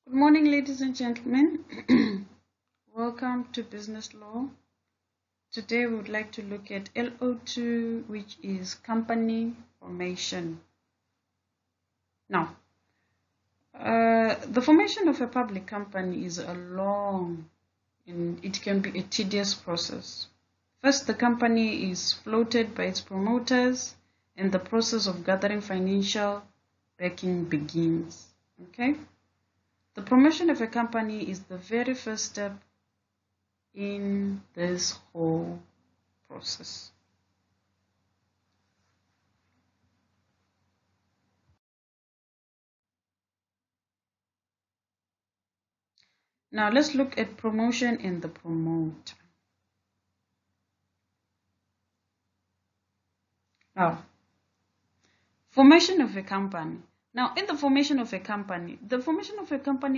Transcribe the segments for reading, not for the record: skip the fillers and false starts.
Good morning, ladies and gentlemen. Welcome to Business Law. Today we would like to look at LO2, which is company formation. Now, the formation of a public company is a long and it can be a tedious process. First, the company is floated by its promoters and the process of gathering financial backing begins. Okay? The promotion of a company is the very first step in this whole process. Now let's look at promotion and the promoter. Now, formation of a company. Now, in the formation of a company,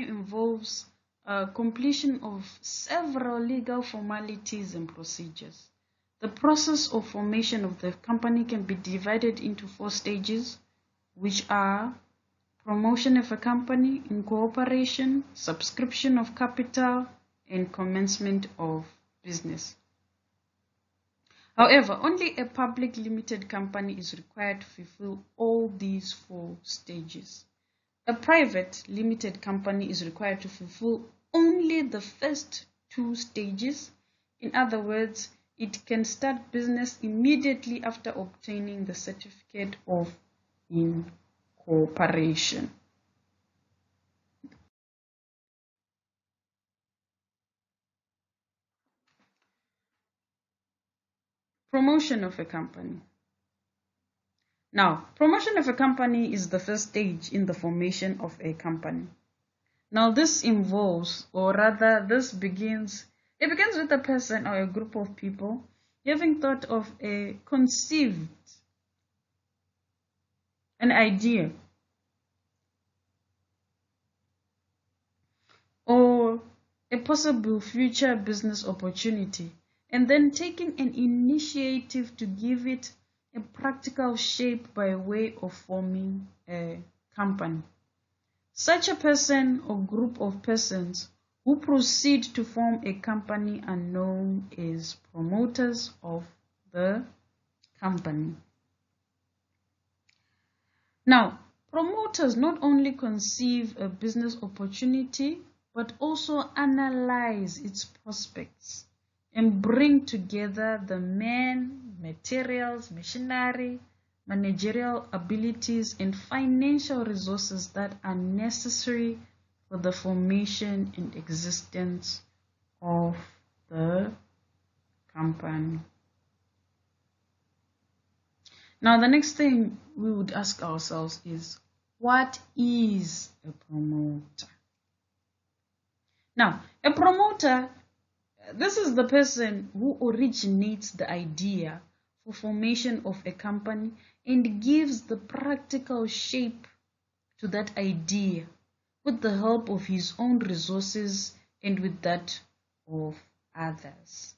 involves completion of several legal formalities and procedures. The process of formation of the company can be divided into 4 stages, which are promotion of a company, incorporation, subscription of capital, and commencement of business. However, only a public limited company is required to fulfill all these 4 stages. A private limited company is required to fulfill only the first 2 stages. In other words, it can start business immediately after obtaining the certificate of incorporation. Promotion of a company. Now, promotion of a company is the first stage in the formation of a company. Now, this involves, or rather, it begins with a person or a group of people having thought of conceived an idea or a possible future business opportunity, and then taking an initiative to give it a practical shape by way of forming a company. Such a person or group of persons who proceed to form a company are known as promoters of the company. Now, promoters not only conceive a business opportunity, but also analyze its prospects and bring together the men, materials, machinery, managerial abilities, and financial resources that are necessary for the formation and existence of the company. Now, the next thing we would ask ourselves is, what is a promoter? Now, a promoter, this is the person who originates the idea for formation of a company and gives the practical shape to that idea with the help of his own resources and with that of others.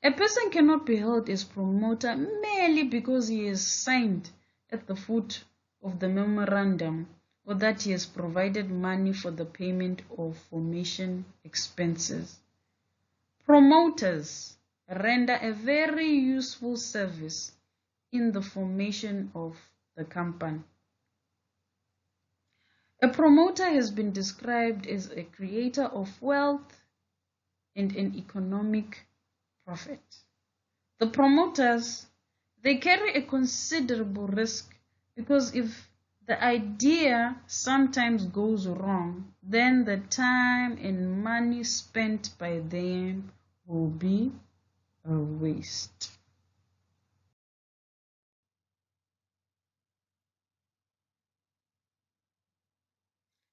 A person cannot be held as promoter merely because he has signed at the foot of the memorandum or that he has provided money for the payment of formation expenses. Promoters render a very useful service in the formation of the company. A promoter has been described as a creator of wealth and an economic profit. The promoters, they carry a considerable risk because if the idea sometimes goes wrong, then the time and money spent by them will be a waste.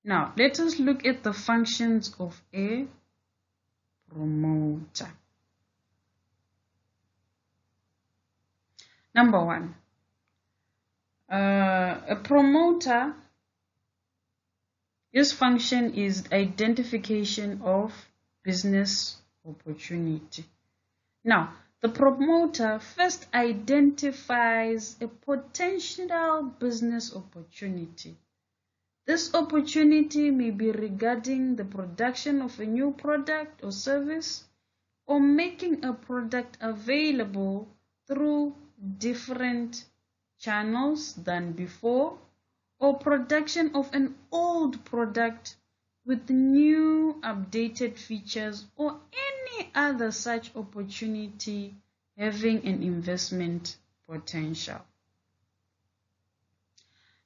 Now, let us look at the functions of a promoter. Number 1, a promoter, his function is identification of business opportunity. Now, the promoter first identifies a potential business opportunity. This opportunity may be regarding the production of a new product or service, or making a product available through different channels than before, or production of an old product with new updated features, or any other such opportunity having an investment potential.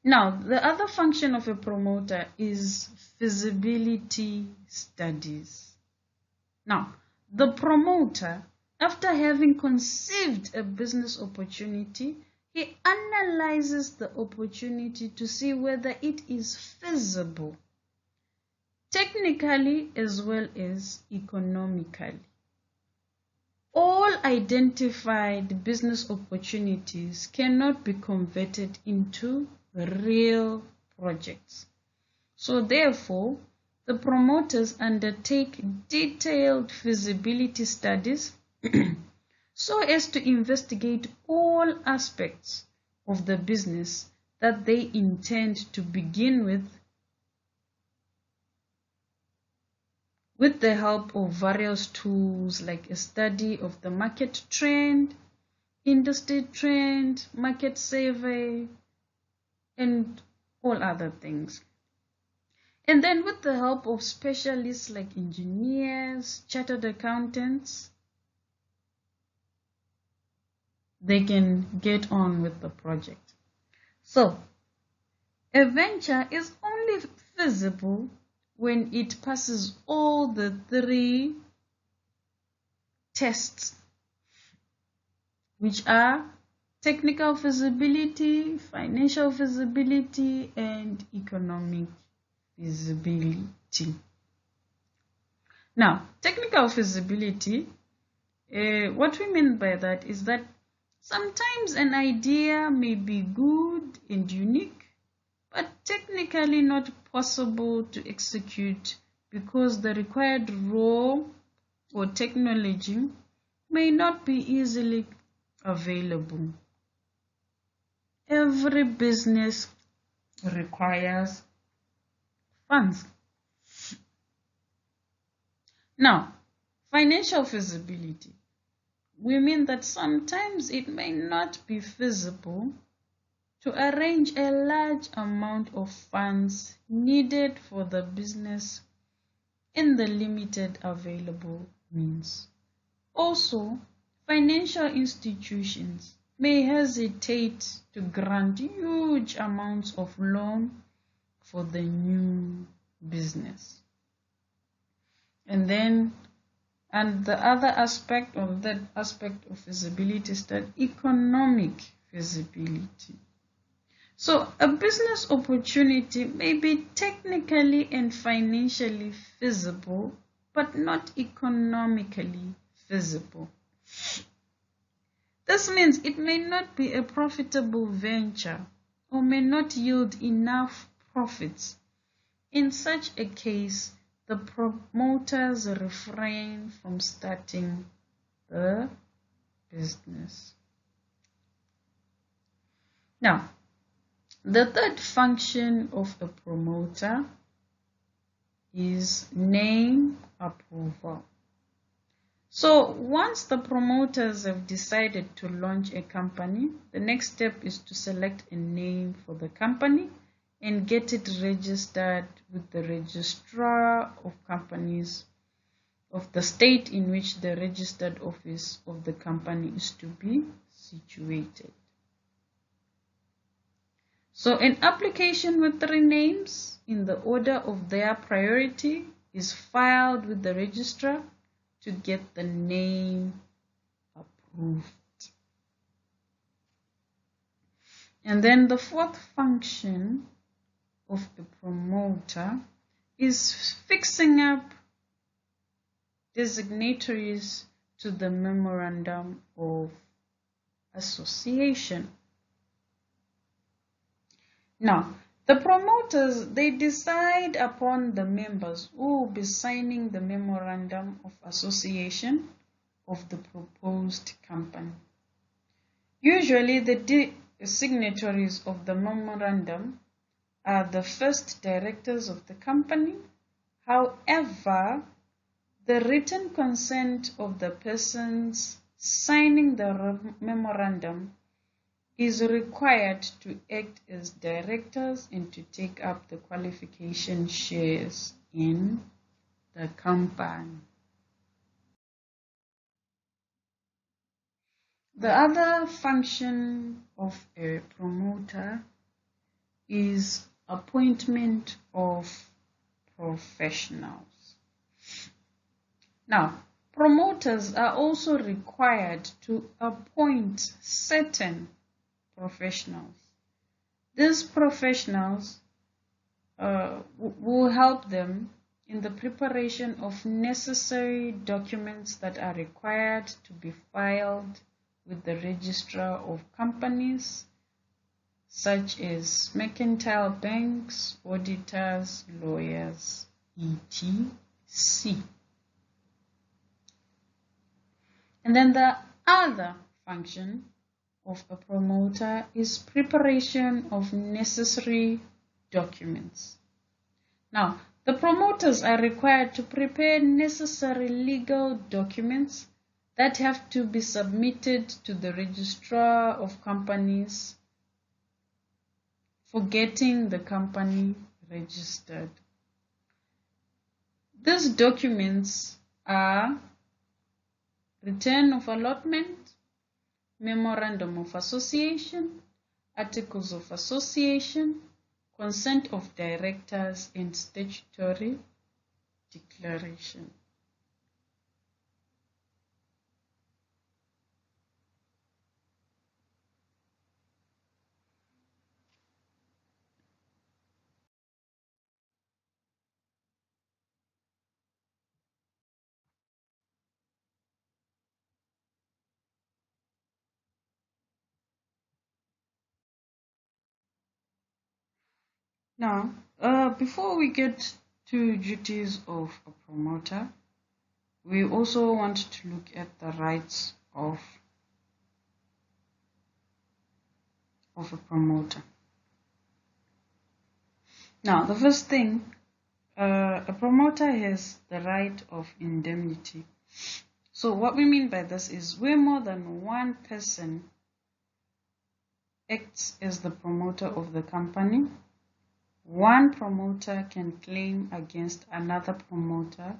Now, the other function of a promoter is feasibility studies. Now, the promoter, after having conceived a business opportunity, he analyzes the opportunity to see whether it is feasible, technically as well as economically. All identified business opportunities cannot be converted into real projects. So therefore, the promoters undertake detailed feasibility studies so as to investigate all aspects of the business that they intend to begin with the help of various tools like a study of the market trend, industry trend, market survey, and all other things. And then with the help of specialists like engineers, chartered accountants, they can get on with the project. So, a venture is only feasible when it passes all the three tests, which are technical feasibility, financial feasibility, and economic feasibility. Now, technical feasibility, what we mean by that is that sometimes an idea may be good and unique, but technically not possible to execute because the required raw or technology may not be easily available. Every business requires funds. Now, financial feasibility. We mean that sometimes it may not be feasible to arrange a large amount of funds needed for the business in the limited available means. Also, financial institutions may hesitate to grant huge amounts of loan for the new business. And the other aspect of that aspect of feasibility is that economic feasibility. So a business opportunity may be technically and financially feasible, but not economically feasible. This means it may not be a profitable venture or may not yield enough profits. In such a case, the promoters refrain from starting the business. Now, the third function of a promoter is name approval. So once the promoters have decided to launch a company, the next step is to select a name for the company and get it registered with the registrar of companies of the state in which the registered office of the company is to be situated. So an application with 3 names in the order of their priority is filed with the registrar to get the name approved. And then the fourth function of a promoter is fixing up designatories to the memorandum of association. Now, the promoters, they decide upon the members who will be signing the memorandum of association of the proposed company. Usually, the signatories of the memorandum are the first directors of the company. However, the written consent of the persons signing the memorandum is required to act as directors and to take up the qualification shares in the company. The other function of a promoter is appointment of professionals. Now, promoters are also required to appoint certain professionals. These professionals will help them in the preparation of necessary documents that are required to be filed with the Registrar of Companies, such as mercantile banks, auditors, lawyers, etc. And then the other function of a promoter is preparation of necessary documents. Now, the promoters are required to prepare necessary legal documents that have to be submitted to the Registrar of Companies for getting the company registered. These documents are return of allotment, memorandum of association, articles of association, consent of directors, and statutory declaration. Now, before we get to duties of a promoter, we also want to look at the rights of a promoter. Now, the first thing, a promoter has the right of indemnity. So what we mean by this is where more than one person acts as the promoter of the company, one promoter can claim against another promoter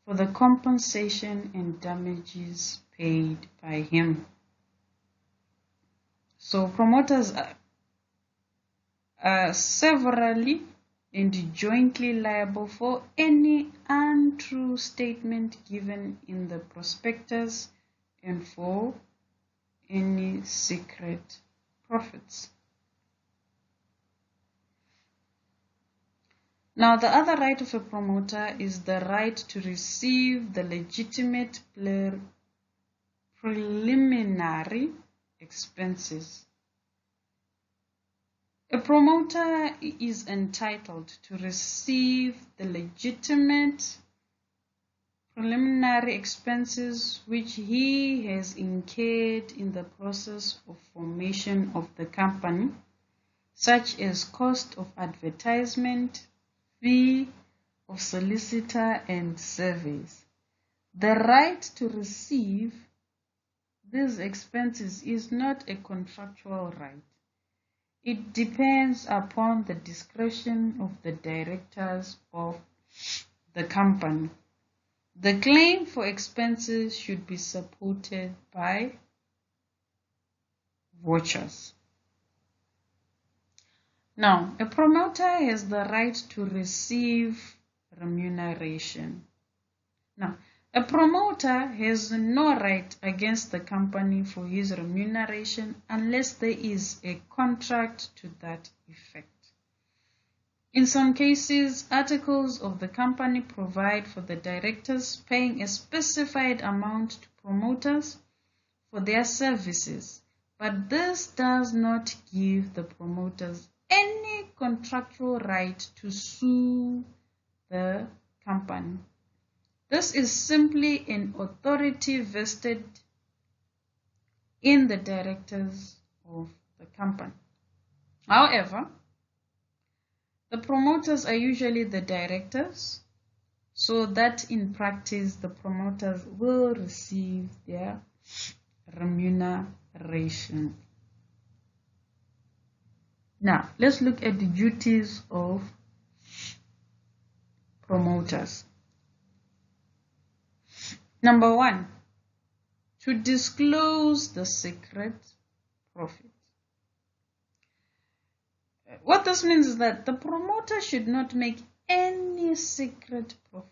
for the compensation and damages paid by him. So promoters are severally and jointly liable for any untrue statement given in the prospectus and for any secret profits. Now, the other right of a promoter is the right to receive the legitimate preliminary expenses. A promoter is entitled to receive the legitimate preliminary expenses which he has incurred in the process of formation of the company, such as cost of advertisement, fee of solicitor and surveys. The right to receive these expenses is not a contractual right. It depends upon the discretion of the directors of the company. The claim for expenses should be supported by vouchers. Now, a promoter has the right to receive remuneration. Now, a promoter has no right against the company for his remuneration unless there is a contract to that effect. In some cases, articles of the company provide for the directors paying a specified amount to promoters for their services, but this does not give the promoters any contractual right to sue the company. This is simply an authority vested in the directors of the company. However, The promoters are usually the directors, so that in practice the promoters will receive their remuneration. Now, let's look at the duties of promoters. Number 1, to disclose the secret profit. What this means is that the promoter should not make any secret profit.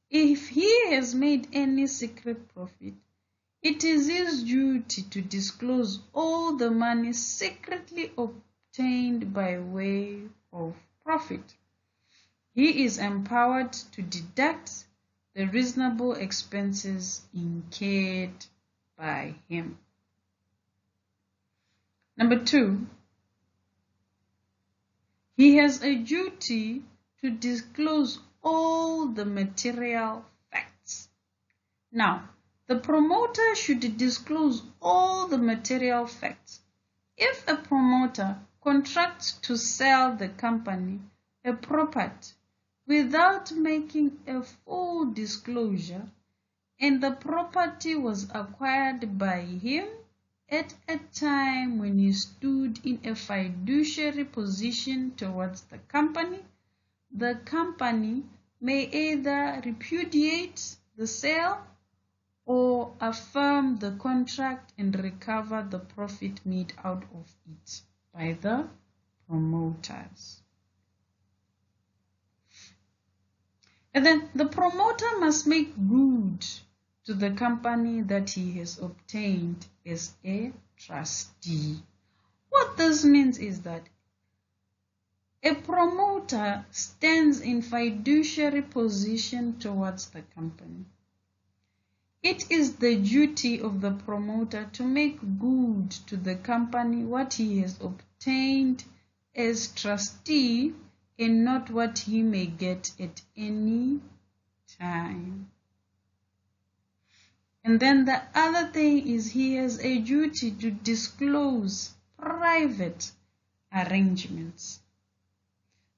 If he has made any secret profit, it is his duty to disclose all the money secretly obtained by way of profit. He is empowered to deduct the reasonable expenses incurred by him. Number 2, he has a duty to disclose all the material facts. Now, the promoter should disclose all the material facts. If a promoter contracts to sell the company a property without making a full disclosure, and the property was acquired by him at a time when he stood in a fiduciary position towards the company may either repudiate the sale or affirm the contract and recover the profit made out of it by the promoters. And then the promoter must make good to the company that he has obtained as a trustee. What this means is that a promoter stands in fiduciary position towards the company. It is the duty of the promoter to make good to the company what he has obtained as trustee and not what he may get at any time. And then the other thing is he has a duty to disclose private arrangements.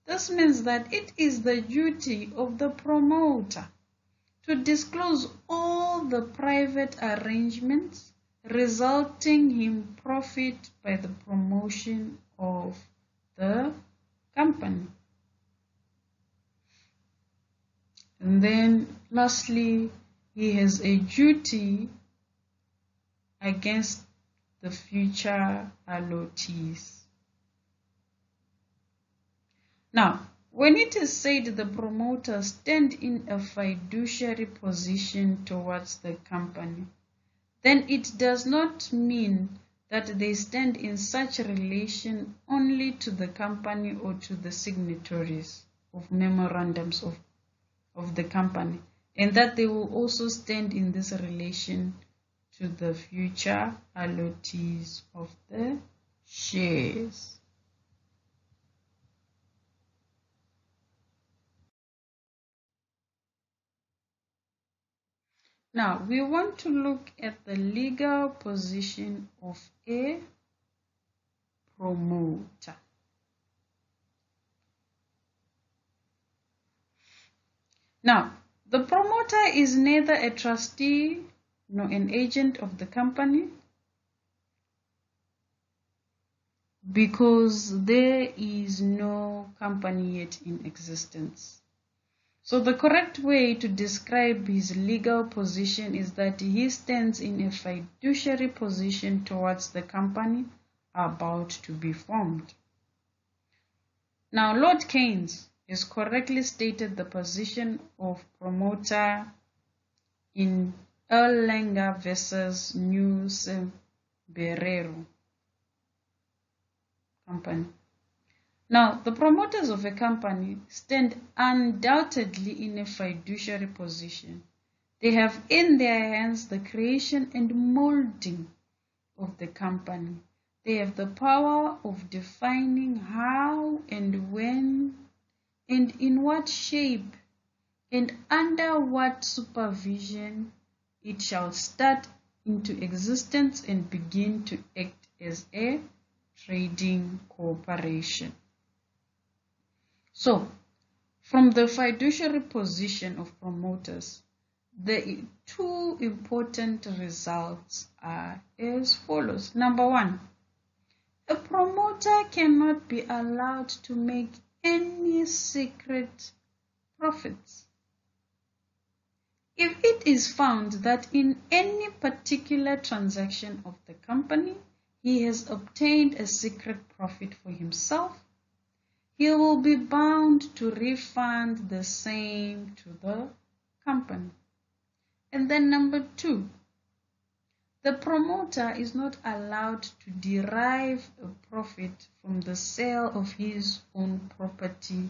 This means that it is the duty of the promoter to disclose all the private arrangements resulting in profit by the promotion of the company. And then lastly, he has a duty against the future allottees. Now, when it is said the promoters stand in a fiduciary position towards the company, then it does not mean that they stand in such relation only to the company or to the signatories of memorandums of the company, and that they will also stand in this relation to the future allottees of the shares. Now, we want to look at the legal position of a promoter. Now, the promoter is neither a trustee nor an agent of the company because there is no company yet in existence. So the correct way to describe his legal position is that he stands in a fiduciary position towards the company about to be formed. Now, Lord Keynes has correctly stated the position of promoter in Erlanger versus New Sembrero Company. Now, the promoters of a company stand undoubtedly in a fiduciary position. They have in their hands the creation and molding of the company. They have the power of defining how and when and in what shape and under what supervision it shall start into existence and begin to act as a trading corporation. So, from the fiduciary position of promoters, the two important results are as follows. Number one, a promoter cannot be allowed to make any secret profits. If it is found that in any particular transaction of the company, he has obtained a secret profit for himself, he will be bound to refund the same to the company. And then number two, the promoter is not allowed to derive a profit from the sale of his own property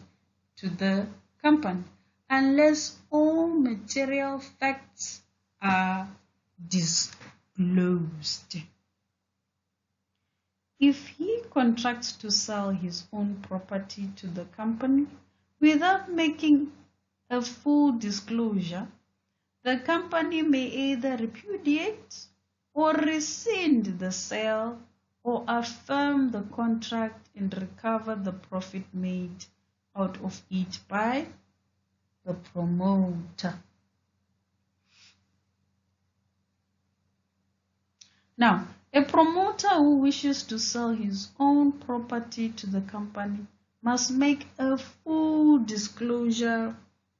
to the company unless all material facts are disclosed. If he contracts to sell his own property to the company without making a full disclosure, the company may either repudiate or rescind the sale or affirm the contract and recover the profit made out of it by the promoter. Now, a promoter who wishes to sell his own property to the company must make a full disclosure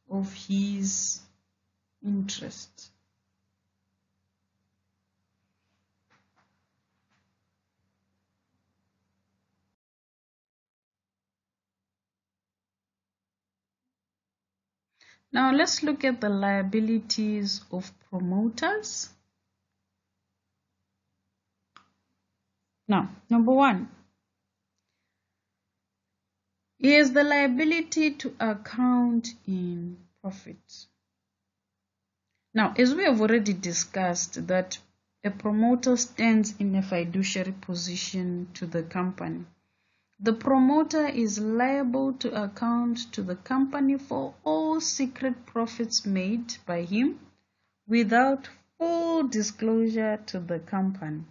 of his interest. Now let's look at the liabilities of promoters. Now, number one, is the liability to account in profit. Now, as we have already discussed that a promoter stands in a fiduciary position to the company, the promoter is liable to account to the company for all secret profits made by him without full disclosure to the company.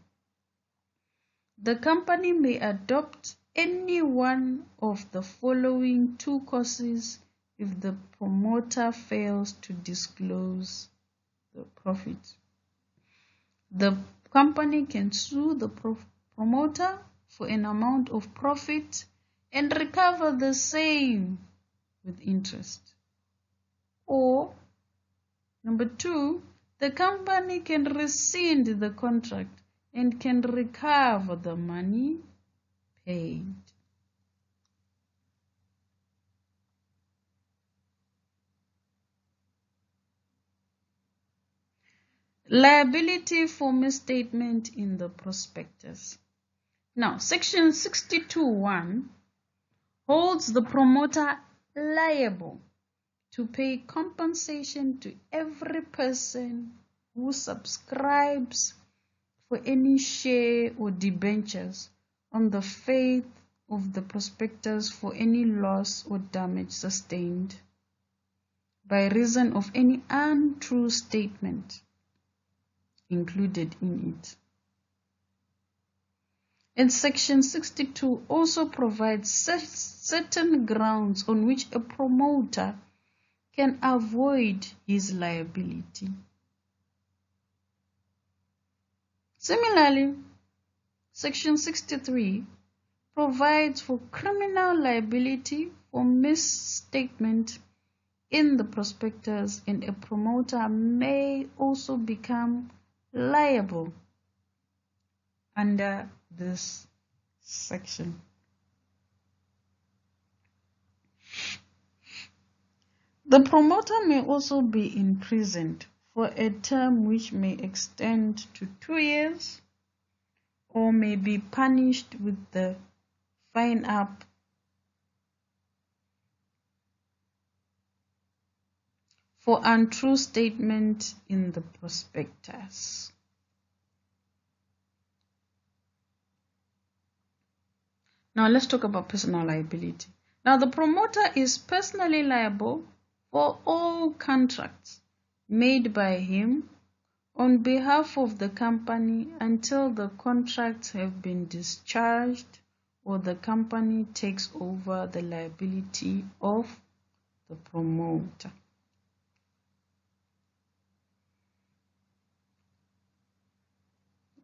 The company may adopt any one of the following two courses if the promoter fails to disclose the profit. The company can sue the promoter for an amount of profit and recover the same with interest. Or, number two, the company can rescind the contract and can recover the money paid. Liability for misstatement in the prospectus. Now, section 62(1) holds the promoter liable to pay compensation to every person who subscribes for any share or debentures on the faith of the prospectus for any loss or damage sustained by reason of any untrue statement included in it. And section 62 also provides certain grounds on which a promoter can avoid his liability. Similarly, section 63 provides for criminal liability for misstatement in the prospectus, and a promoter may also become liable under this section. The promoter may also be imprisoned for a term which may extend to 2 years or may be punished with the fine up for untrue statement in the prospectus. Now let's talk about personal liability. Now the promoter is personally liable for all contracts made by him on behalf of the company until the contracts have been discharged or the company takes over the liability of the promoter.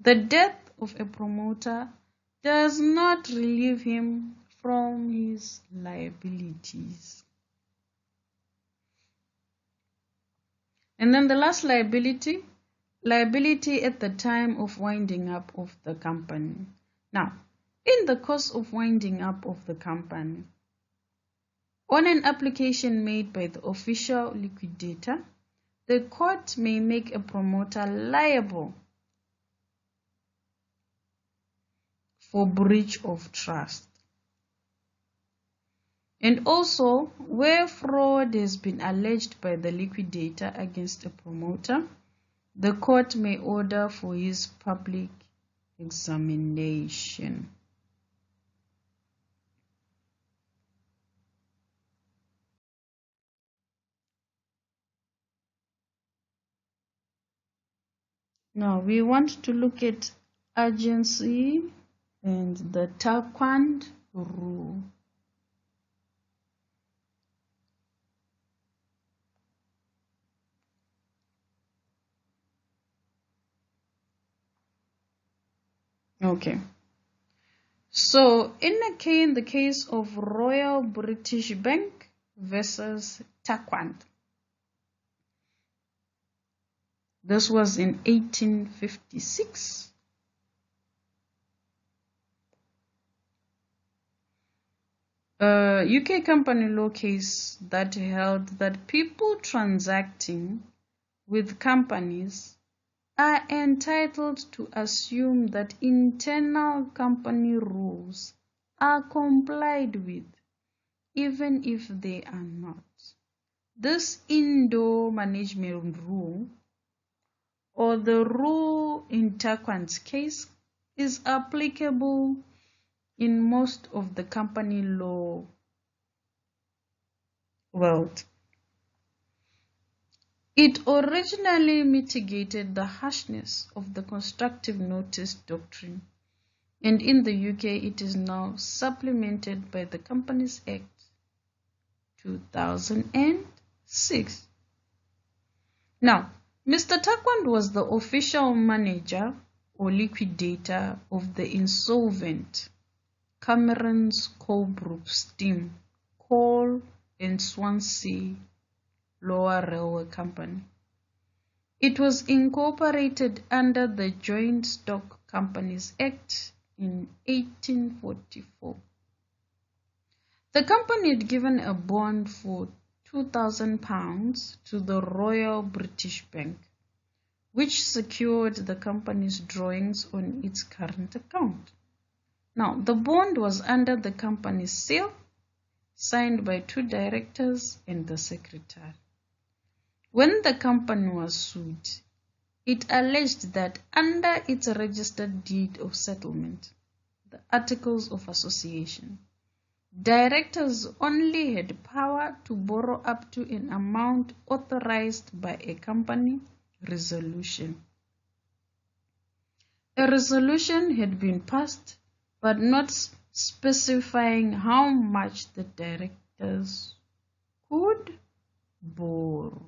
The death of a promoter does not relieve him from his liabilities. And then the last liability at the time of winding up of the company. Now, in the course of winding up of the company, on an application made by the official liquidator, the court may make a promoter liable for breach of trust. And also, where fraud has been alleged by the liquidator against a promoter, the court may order for his public examination. Now, we want to look at urgency and the TURQUAND rule. Okay. So, in the case of Royal British Bank versus TURQUAND, this was in 1856. A UK company law case that held that people transacting with companies are entitled to assume that internal company rules are complied with, even if they are not. This indoor management rule, or the rule in TURQUAND's case, is applicable in most of the company law world. It originally mitigated the harshness of the constructive notice doctrine, and in the UK it is now supplemented by the Companies Act 2006. Now, Mr. TURQUAND was the official manager or liquidator of the insolvent Cameron's Colebrook Steam, Coal and Swansea Lower Railway Company. It was incorporated under the Joint Stock Companies Act in 1844. The company had given a bond for £2,000 to the Royal British Bank, which secured the company's drawings on its current account. Now, the bond was under the company's seal, signed by 2 directors and the secretary. When the company was sued, it alleged that under its registered deed of settlement, the Articles of Association, directors only had power to borrow up to an amount authorized by a company resolution. A resolution had been passed, but not specifying how much the directors could borrow.